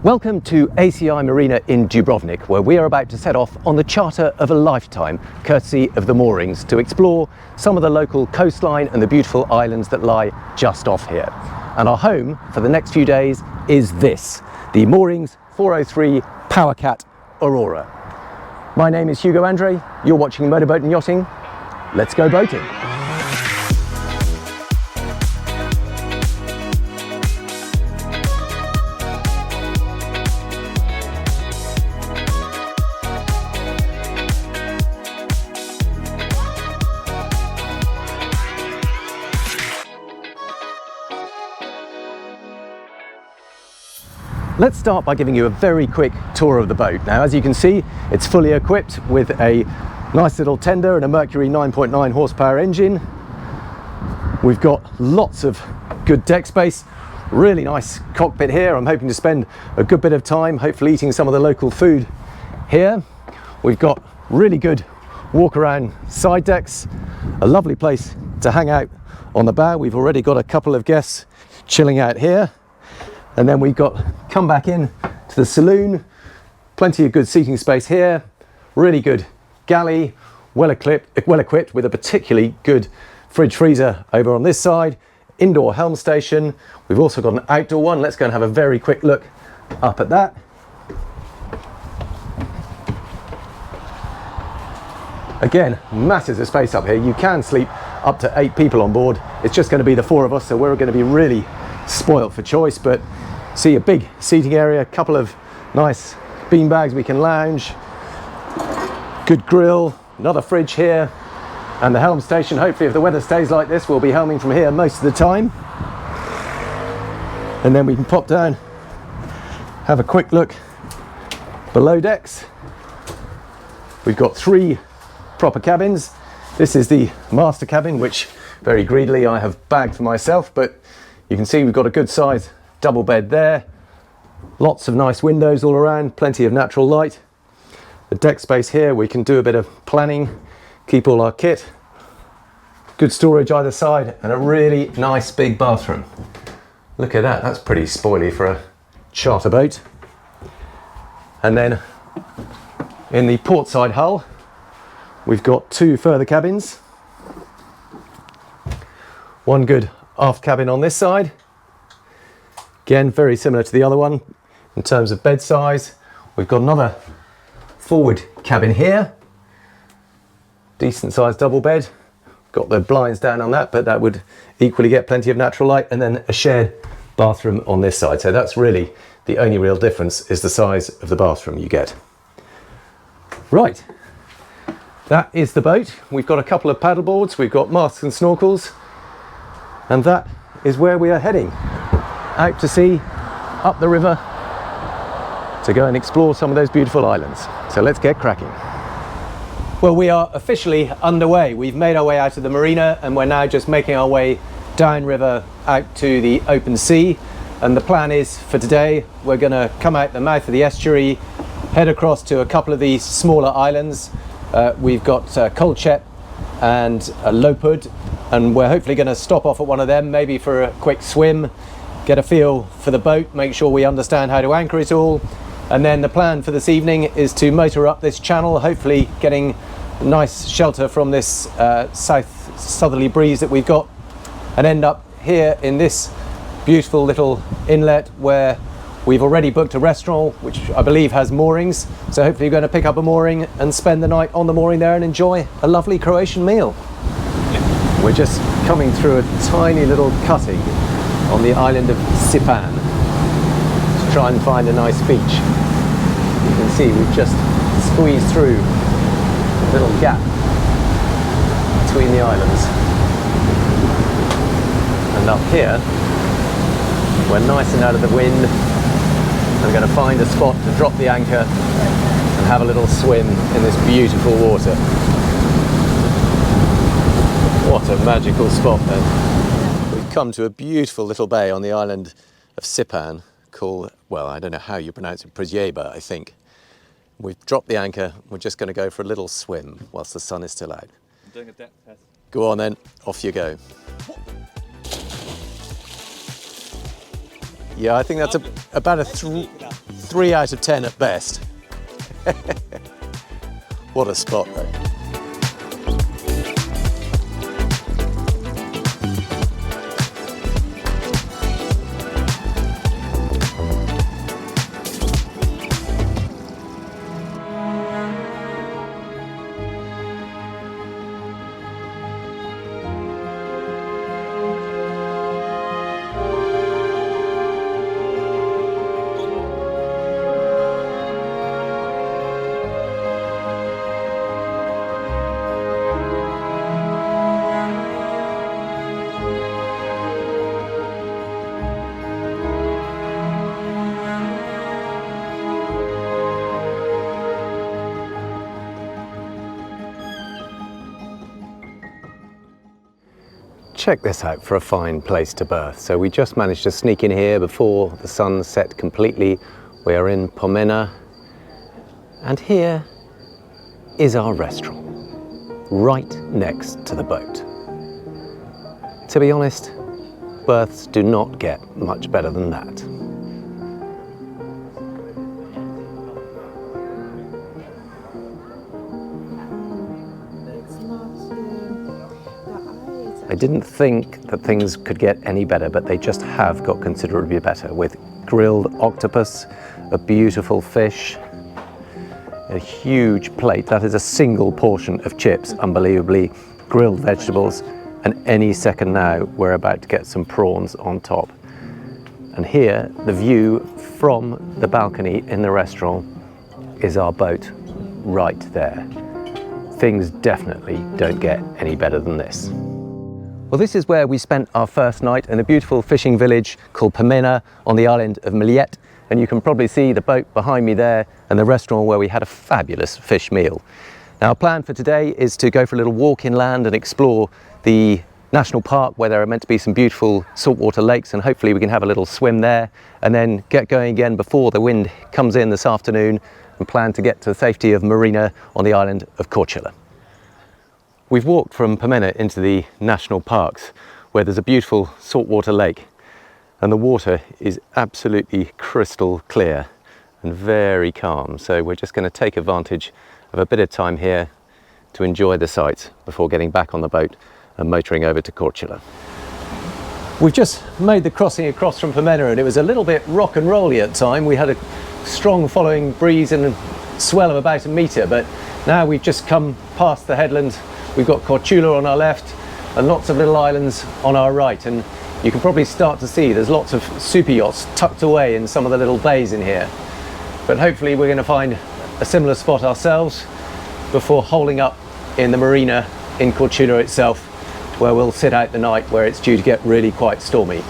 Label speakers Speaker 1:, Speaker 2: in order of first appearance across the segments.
Speaker 1: Welcome to ACI Marina in Dubrovnik, where we are about to set off on the charter of a lifetime, courtesy of the Moorings, to explore some of the local coastline and the beautiful islands that lie just off here. And our home for the next few days is this, the Moorings 403 powercat Aurora. My name is Hugo Andreae, you're watching Motorboat and Yachting. Let's go boating. Let's start by giving you a very quick tour of the boat. Now, as you can see, it's fully equipped with a nice little tender and a Mercury 9.9 horsepower engine. We've got lots of good deck space, really nice cockpit here. I'm hoping to spend a good bit of time, hopefully eating some of the local food here. We've got really good walk around side decks, a lovely place to hang out on the bow. We've already got a couple of guests chilling out here. And then we've got, come back in to the saloon, plenty of good seating space here, really good galley, well equipped with a particularly good fridge freezer over on this side, indoor helm station. We've also got an outdoor one. Let's go and have a very quick look up at that. Again, masses of space up here. You can sleep up to 8 people on board. It's just going to be the 4 of us, so we're going to be really spoilt for choice, but see a big seating area, a couple of nice bean bags we can lounge, good grill, another fridge here, and the helm station. Hopefully, if the weather stays like this, we'll be helming from here most of the time. And then we can pop down, have a quick look below decks. We've got 3 proper cabins. This is the master cabin, which very greedily I have bagged for myself, but you can see we've got a good size double bed there, lots of nice windows all around, plenty of natural light. The deck space here, we can do a bit of planning, keep all our kit, good storage either side, and a really nice big bathroom. Look at that, that's pretty spoily for a charter boat. And then in the port side hull, we've got 2 further cabins, one good aft cabin on this side. Again, very similar to the other one in terms of bed size. We've got another forward cabin here, decent sized double bed. Got the blinds down on that, but that would equally get plenty of natural light, and then a shared bathroom on this side. So that's really the only real difference, is the size of the bathroom you get. Right, that is the boat. We've got a couple of paddle boards, we've got masks and snorkels, and that is where we are heading. Out to sea, up the river, to go and explore some of those beautiful islands. So let's get cracking. Well, we are officially underway. We've made our way out of the marina and we're now just making our way downriver out to the open sea. And the plan is for today, we're going to come out the mouth of the estuary, head across to a couple of these smaller islands. We've got Kolchep and Lopud, and we're hopefully going to stop off at one of them, maybe for a quick swim, get a feel for the boat, make sure we understand how to anchor it all. And then the plan for this evening is to motor up this channel, hopefully getting nice shelter from this southerly breeze that we've got, and end up here in this beautiful little inlet where we've already booked a restaurant, which I believe has moorings. So hopefully you're going to pick up a mooring and spend the night on the mooring there and enjoy a lovely Croatian meal. We're just coming through a tiny little cutting on the island of Sipan to try and find a nice beach. You can see we've just squeezed through a little gap between the islands. And up here, we're nice and out of the wind. I'm going to find a spot to drop the anchor and have a little swim in this beautiful water. What a magical spot then. We've come to a beautiful little bay on the island of Sipan called, well, I don't know how you pronounce it, Przejeba, I think. We've dropped the anchor. We're just going to go for a little swim whilst the sun is still out. I'm doing a depth test. Go on then, off you go. Yeah, I think that's about a 3 out of 10 at best. What a spot though. Check this out for a fine place to berth. So we just managed to sneak in here before the sun set completely. We are in Pomena, and here is our restaurant, right next to the boat. To be honest, berths do not get much better than that. I didn't think that things could get any better, but they just have got considerably better, with grilled octopus, a beautiful fish, a huge plate. That is a single portion of chips, unbelievably, grilled vegetables, and any second now we're about to get some prawns on top. And here, the view from the balcony in the restaurant is our boat right there. Things definitely don't get any better than this. Well, this is where we spent our first night in a beautiful fishing village called Pomena on the island of Millet, and you can probably see the boat behind me there and the restaurant where we had a fabulous fish meal. Now, our plan for today is to go for a little walk inland and explore the national park where there are meant to be some beautiful saltwater lakes, and hopefully we can have a little swim there and then get going again before the wind comes in this afternoon, and plan to get to the safety of Marina on the island of Korcula. We've walked from Pomena into the national parks where there's a beautiful saltwater lake, and the water is absolutely crystal clear and very calm. So we're just going to take advantage of a bit of time here to enjoy the sights before getting back on the boat and motoring over to Korcula. We've just made the crossing across from Pomena, and it was a little bit rock and rolly at time. We had a strong following breeze and a swell of about a metre, but now we've just come past the headland. We've got Korcula on our left and lots of little islands on our right, and you can probably start to see there's lots of super yachts tucked away in some of the little bays in here. But hopefully we're going to find a similar spot ourselves before holing up in the marina in Korcula itself, where we'll sit out the night, where it's due to get really quite stormy.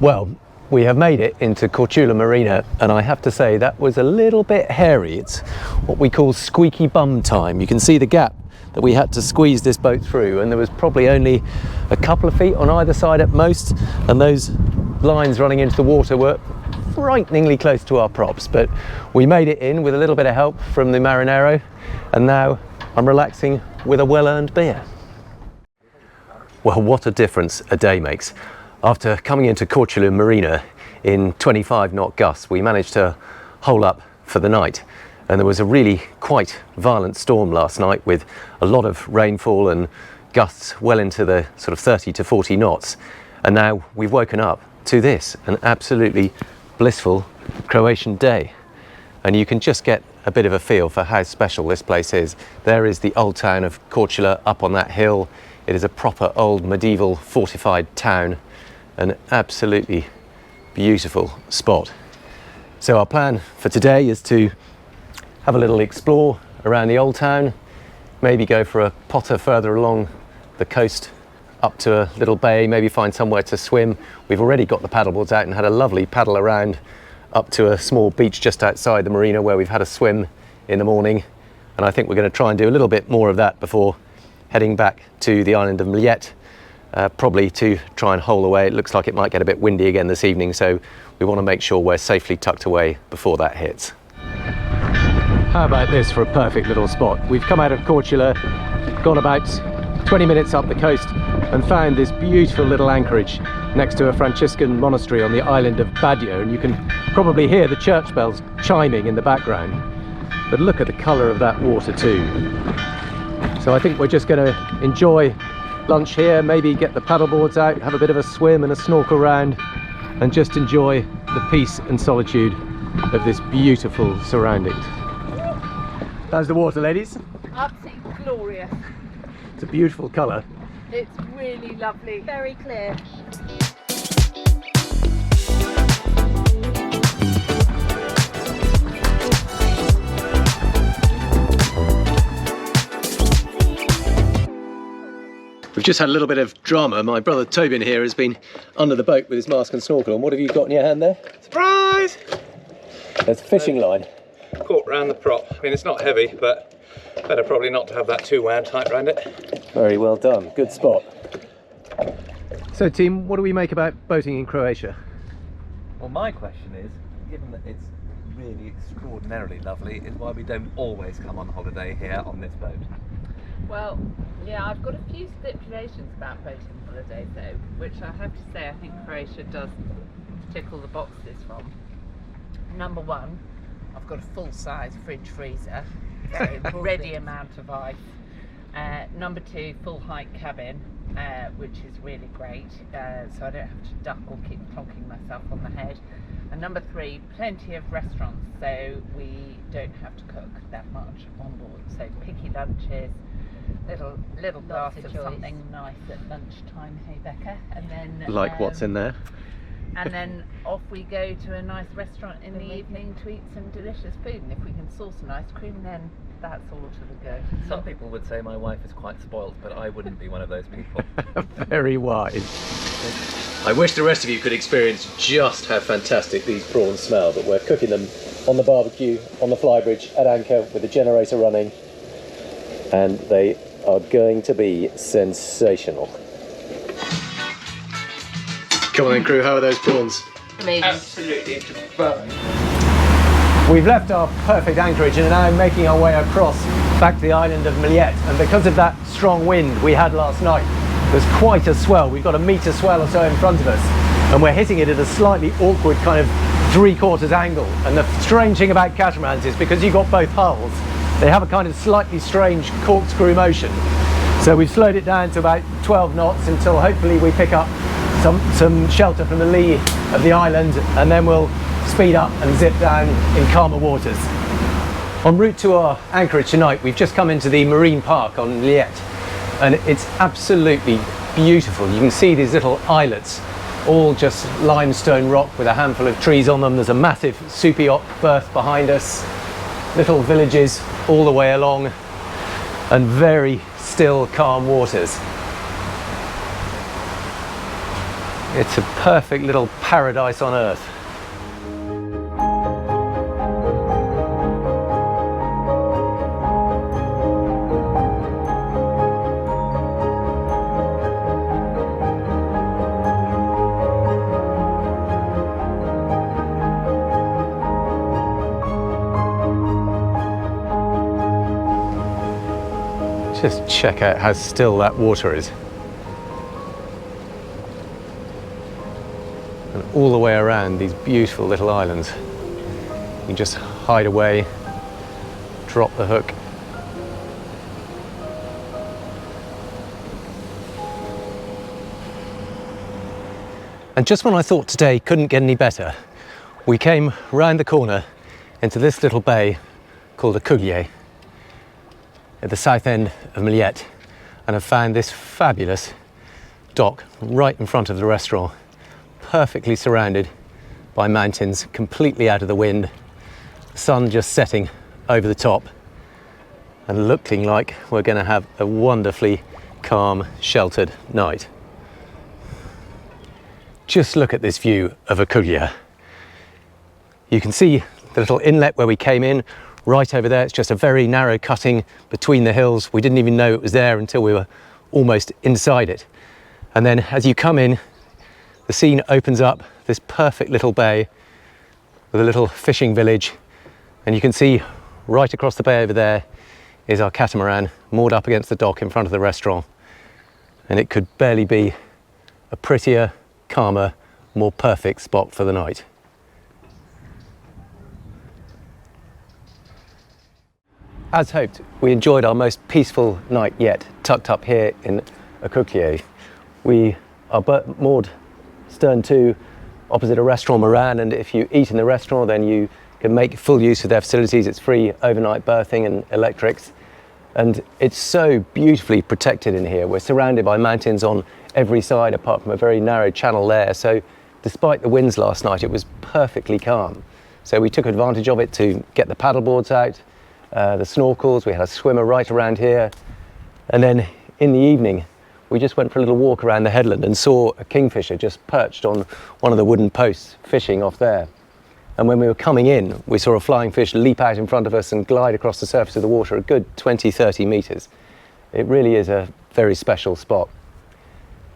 Speaker 1: Well, we have made it into Korcula Marina, and I have to say that was a little bit hairy. It's what we call squeaky bum time. You can see the gap that we had to squeeze this boat through, and there was probably only a couple of feet on either side at most, and those lines running into the water were frighteningly close to our props, but we made it in with a little bit of help from the marinero, and now I'm relaxing with a well-earned beer. Well, what a difference a day makes. After coming into Korcula Marina in 25 knot gusts, we managed to hole up for the night. And there was a really quite violent storm last night with a lot of rainfall and gusts well into the sort of 30 to 40 knots. And now we've woken up to this, an absolutely blissful Croatian day. And you can just get a bit of a feel for how special this place is. There is the old town of Korcula up on that hill. It is a proper old medieval fortified town, an absolutely beautiful spot. So our plan for today is to have a little explore around the old town, maybe go for a potter further along the coast up to a little bay, maybe find somewhere to swim. We've already got the paddleboards out and had a lovely paddle around up to a small beach just outside the marina where we've had a swim in the morning, and I think we're going to try and do a little bit more of that before heading back to the island of Millet, probably to try and hole away. It looks like it might get a bit windy again this evening, so we want to make sure we're safely tucked away before that hits. How about this for a perfect little spot? We've come out of Korcula, gone about 20 minutes up the coast and found this beautiful little anchorage next to a Franciscan monastery on the island of Badija, and you can probably hear the church bells chiming in the background. But look at the colour of that water too. So I think we're just going to enjoy lunch here, maybe get the paddleboards out, have a bit of a swim and a snorkel round, and just enjoy the peace and solitude of this beautiful surroundings. How's the water, ladies?
Speaker 2: Absolutely glorious.
Speaker 1: It's a beautiful colour.
Speaker 2: It's really lovely. Very clear.
Speaker 1: We've just had a little bit of drama. My brother Tobin here has been under the boat with his mask and snorkel on. What have you got in your hand there?
Speaker 3: Surprise!
Speaker 1: There's a fishing line.
Speaker 3: Caught round the prop. I mean, it's not heavy, but better probably not to have that too wound tight round it.
Speaker 1: Very well done. Good spot. So team, what do we make about boating in Croatia?
Speaker 4: Well, my question is, given that it's really extraordinarily lovely, is why we don't always come on holiday here on this boat.
Speaker 2: Well, yeah, I've got a few stipulations about boating holidays though, which I have to say I think Croatia does tick all the boxes from. Number one, I've got a full-size fridge freezer, so ready amount of ice. Number two, full height cabin, which is really great, so I don't have to duck or keep plonking myself on the head. And number three, plenty of restaurants, so we don't have to cook that much on board. So picky lunches, little glass of something nice at lunchtime, hey Becca, and then
Speaker 1: Like what's in there?
Speaker 2: and then off we go to a nice restaurant in the evening to eat some delicious food, and if we can source some ice cream, then that's all to the go.
Speaker 4: Some people would say my wife is quite spoilt, but I wouldn't be one of those people.
Speaker 1: Very wise. I wish the rest of you could experience just how fantastic these prawns smell, but we're cooking them on the barbecue, on the flybridge at anchor with the generator running, and they are going to be sensational. Come on then crew, how are those prawns?
Speaker 2: Amazing.
Speaker 3: Absolutely divine.
Speaker 1: We've left our perfect anchorage and are now making our way across back to the island of Millet, and because of that strong wind we had last night, there's quite a swell. We've got a metre swell or so in front of us, and we're hitting it at a slightly awkward kind of 3/4 angle. And the strange thing about catamarans is because you've got both hulls, they have a kind of slightly strange corkscrew motion. So we've slowed it down to about 12 knots until hopefully we pick up some shelter from the lee of the island, and then we'll speed up and zip down in calmer waters. En route to our anchorage tonight, we've just come into the marine park on Millet, and it's absolutely beautiful. You can see these little islets, all just limestone rock with a handful of trees on them. There's a massive Supiop berth behind us, little villages all the way along, and very still, calm waters. It's a perfect little paradise on earth. Just check out how still that water is. And all the way around these beautiful little islands. You can just hide away, drop the hook. And just when I thought today couldn't get any better, we came round the corner into this little bay called a Kuglier at the south end of Millet, and have found this fabulous dock right in front of the restaurant, perfectly surrounded by mountains, completely out of the wind, the sun just setting over the top, and looking like we're going to have a wonderfully calm, sheltered night. Just look at this view of a Kuglier. You can see the little inlet where we came in. Right over there, it's just a very narrow cutting between the hills. We didn't even know it was there until we were almost inside it. And then as you come in, the scene opens up, this perfect little bay with a little fishing village. And you can see right across the bay over there is our catamaran moored up against the dock in front of the restaurant. And it could barely be a prettier, calmer, more perfect spot for the night. As hoped, we enjoyed our most peaceful night yet, tucked up here in Korcula. We are moored stern to opposite a restaurant Moran, and if you eat in the restaurant then you can make full use of their facilities. It's free overnight berthing and electrics, and it's so beautifully protected in here. We're surrounded by mountains on every side apart from a very narrow channel there, so despite the winds last night it was perfectly calm. So we took advantage of it to get the paddle boards out, the snorkels. We had a swimmer right around here, and then in the evening we just went for a little walk around the headland and saw a kingfisher just perched on one of the wooden posts fishing off there. And when we were coming in, we saw a flying fish leap out in front of us and glide across the surface of the water a good 20-30 meters. It really is a very special spot.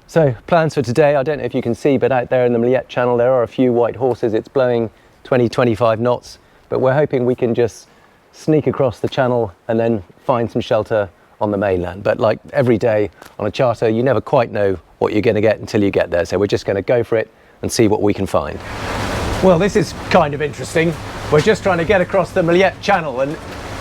Speaker 1: So plans for today, I don't know if you can see, but out there in the Mliet Channel there are a few white horses. It's blowing 20-25 knots, but we're hoping we can just sneak across the channel and then find some shelter on the mainland. But like every day on a charter, you never quite know what you're going to get until you get there. So we're just going to go for it and see what we can find. Well, this is kind of interesting. We're just trying to get across the Mliet Channel and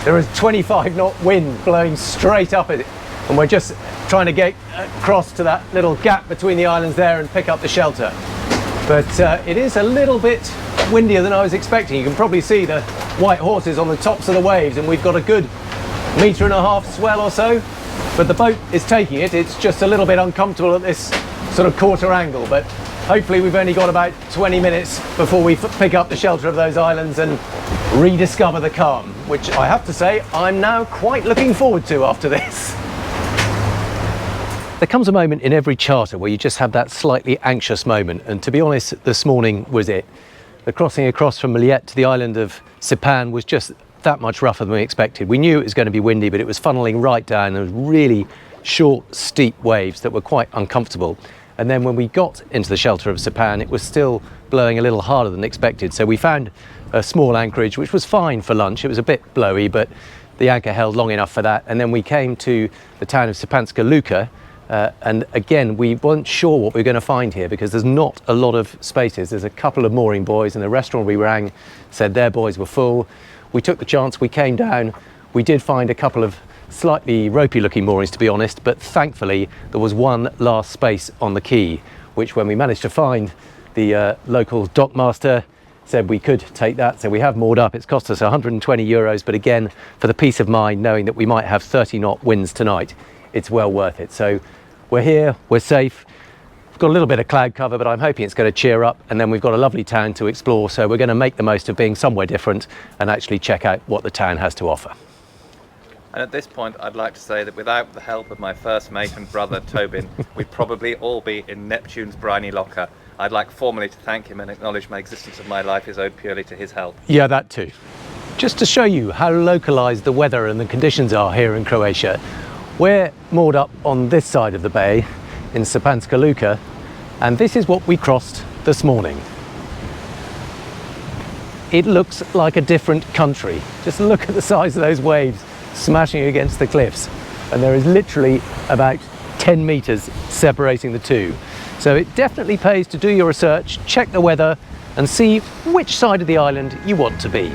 Speaker 1: there is 25 knot wind blowing straight up at it. And we're just trying to get across to that little gap between the islands there and pick up the shelter. But it is a little bit windier than I was expecting. You can probably see the white horses on the tops of the waves, and we've got a good 1.5 meter swell or so, but the boat is taking it. It's just a little bit uncomfortable at this sort of quarter angle, but hopefully we've only got about 20 minutes before we pick up the shelter of those islands and rediscover the calm, which I have to say I'm now quite looking forward to after this. There comes a moment in every charter where you just have that slightly anxious moment, and to be honest, this morning was it. The crossing across from Mliet to the island of Sipan was just that much rougher than we expected. We knew it was going to be windy, but it was funneling right down. There was really short, steep waves that were quite uncomfortable. And then when we got into the shelter of Sipan, it was still blowing a little harder than expected. So we found a small anchorage, which was fine for lunch. It was a bit blowy, but the anchor held long enough for that. And then we came to the town of Sipanska Luka, and again, we weren't sure what we were going to find here because there's not a lot of spaces. There's a couple of mooring buoys, and the restaurant we rang said their buoys were full. We took the chance, we came down. We did find a couple of slightly ropey looking moorings, to be honest, but thankfully there was one last space on the quay, which when we managed to find, the local dockmaster said we could take that. So we have moored up. It's cost us 120 euros, but again, for the peace of mind knowing that we might have 30 knot winds tonight, it's well worth it. So we're here, we're safe. We've got a little bit of cloud cover, but I'm hoping it's going to cheer up, and then we've got a lovely town to explore, so we're going to make the most of being somewhere different and actually check out what the town has to offer.
Speaker 4: And at this point, I'd like to say that without the help of my first mate and brother, Tobin, we'd probably all be in Neptune's briny locker. I'd like formally to thank him and acknowledge my existence of my life is owed purely to his help.
Speaker 1: Yeah, that too. Just to show you how localised the weather and the conditions are here in Croatia, we're moored up on this side of the bay in Sipanska Luka, and this is what we crossed this morning. It looks like a different country. Just look at the size of those waves smashing against the cliffs, and there is literally about 10 meters separating the two. So it definitely pays to do your research, check the weather, and see which side of the island you want to be.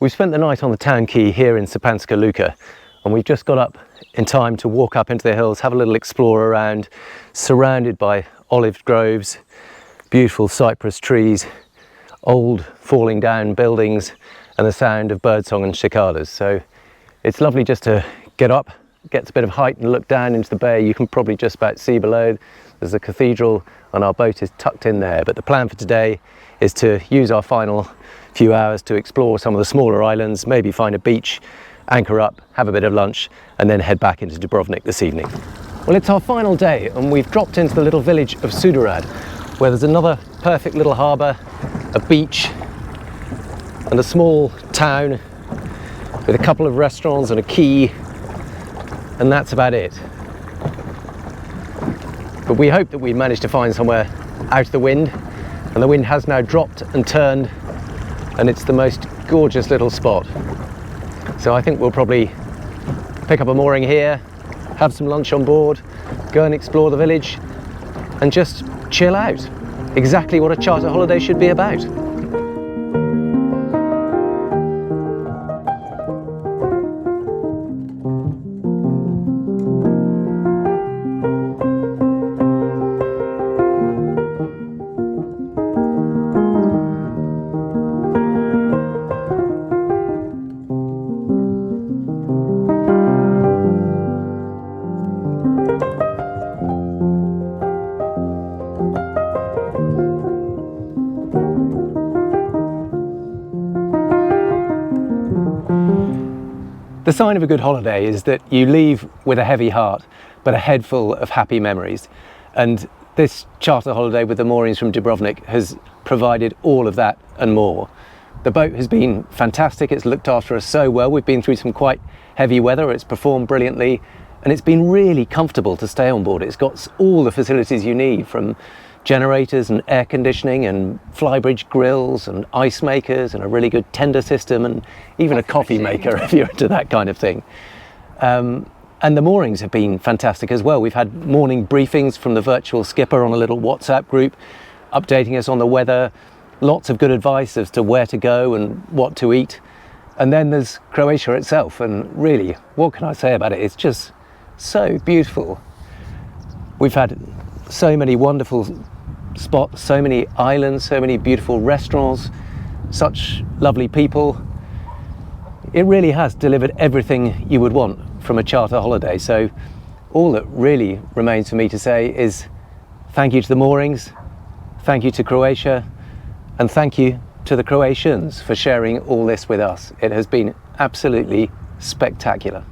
Speaker 1: We've spent the night on the town quay here in Sipanska Luka, and we've just got up in time to walk up into the hills, have a little explore around, surrounded by olive groves, beautiful cypress trees, old falling down buildings, and the sound of birdsong and cicadas. So it's lovely just to get up, get a bit of height and look down into the bay. You can probably just about see below. There's a cathedral and our boat is tucked in there. But the plan for today is to use our final few hours to explore some of the smaller islands, maybe find a beach, anchor up, have a bit of lunch, and then head back into Dubrovnik this evening. Well, it's our final day, and we've dropped into the little village of Sudarad, where there's another perfect little harbour, a beach, and a small town with a couple of restaurants and a quay, and that's about it. But we hope that we managed to find somewhere out of the wind, and the wind has now dropped and turned, and it's the most gorgeous little spot. So I think we'll probably pick up a mooring here, have some lunch on board, go and explore the village, and just chill out. Exactly what a charter holiday should be about. The sign of a good holiday is that you leave with a heavy heart, but a head full of happy memories. And this charter holiday with the Moorings from Dubrovnik has provided all of that and more. The boat has been fantastic, it's looked after us so well. We've been through some quite heavy weather, it's performed brilliantly, and it's been really comfortable to stay on board. It's got all the facilities you need, from generators and air conditioning and flybridge grills and ice makers and a really good tender system and even a coffee maker if you're into that kind of thing. And the moorings have been fantastic as well. We've had morning briefings from the virtual skipper on a little WhatsApp group, updating us on the weather, lots of good advice as to where to go and what to eat. And then there's Croatia itself, and really, what can I say about it? It's just so beautiful. We've had so many wonderful spots, so many islands, so many beautiful restaurants, such lovely people. It really has delivered everything you would want from a charter holiday. So all that really remains for me to say is thank you to the Moorings, thank you to Croatia, and thank you to the Croatians for sharing all this with us. It has been absolutely spectacular.